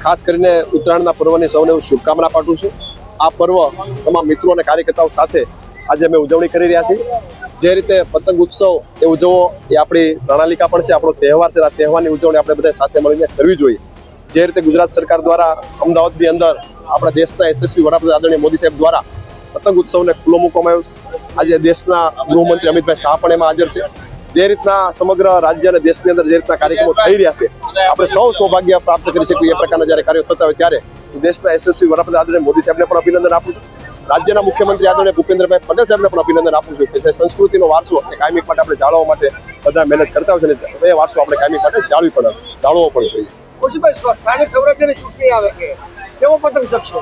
ખાસ કરીને ઉત્તરાયણના પર્વની સૌને હું શુભકામના પાઠવું છું। આ પર્વ તમામ મિત્રો અને કાર્યકર્તાઓ સાથે આજે અમે ઉજવણી કરી રહ્યા છીએ। જે રીતે પતંગ ઉત્સવ એ ઉજવવો એ આપણી પ્રણાલિકા પણ છે, આપણો તહેવાર છે। આ તહેવારની ઉજવણી આપણે બધા સાથે મળીને કરવી જોઈએ। જે રીતે ગુજરાત સરકાર દ્વારા અમદાવાદની અંદર આપણા દેશના યશસ્વી વડાપ્રધાન આદરણીય મોદી સાહેબ દ્વારા પતંગ ઉત્સવને ખુલ્લો મૂકવામાં આવ્યો છે। આજે દેશના ગૃહમંત્રી અમિતભાઈ શાહ પણ એમાં હાજર છે। જે રીતના સમગ્ર રાજ્ય અને દેશની અંદર જે રીતના કાર્યક્રમો થઈ રહ્યા છે, આપણે સૌ સૌભાગ્ય પ્રાપ્ત કરી શકીએ એ પ્રકારના જ્યારે કાર્યો થતા હોય ત્યારે દેશના યશસ્વી વડાપ્રધાન આદરણીય મોદી સાહેબને પણ અભિનંદન આપું છું। રાજ્યના મુખ્યમંત્રી આદરણીય ભૂપેન્દ્રભાઈ પટેલ સાહેબને પણ અભિનંદન આપું છું કે સંસ્કૃતિનો વારસો એ કાયમી માટે આપણે જાળવવા માટે બધા મહેનત કરતા હોય છે, અને એ વારસો આપણે કાયમી માટે જાળવવો પણ જોઈએ। સ્થાનિક સ્વરાજ્યની ચૂંટણી આવે છે, કેવો પતંગ શકશો?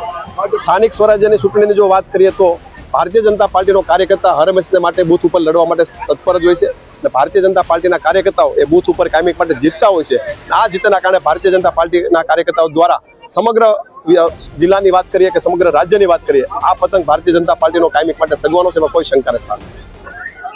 સ્થાનિક સ્વરાજ્યની ચૂંટણીની જો વાત કરીએ તો ભારતીય જનતા પાર્ટીનો કાર્યકર્તા હર હંમેશને માટે બૂથ ઉપર લડવા માટે તત્પર જ હોય છે, અને ભારતીય જનતા પાર્ટીના કાર્યકર્તાઓ એ બૂથ ઉપર કાયમી માટે જીતતા હોય છે। આ જીતના કારણે ભારતીય જનતા પાર્ટીના કાર્યકર્તાઓ દ્વારા સમગ્ર જિલ્લાની વાત કરીએ કે સમગ્ર રાજ્યની વાત કરીએ, આ પતંગ ભારતીય જનતા પાર્ટીનો કાયમી માટે સગવાનો છે, એમાં કોઈ શંકા નથી।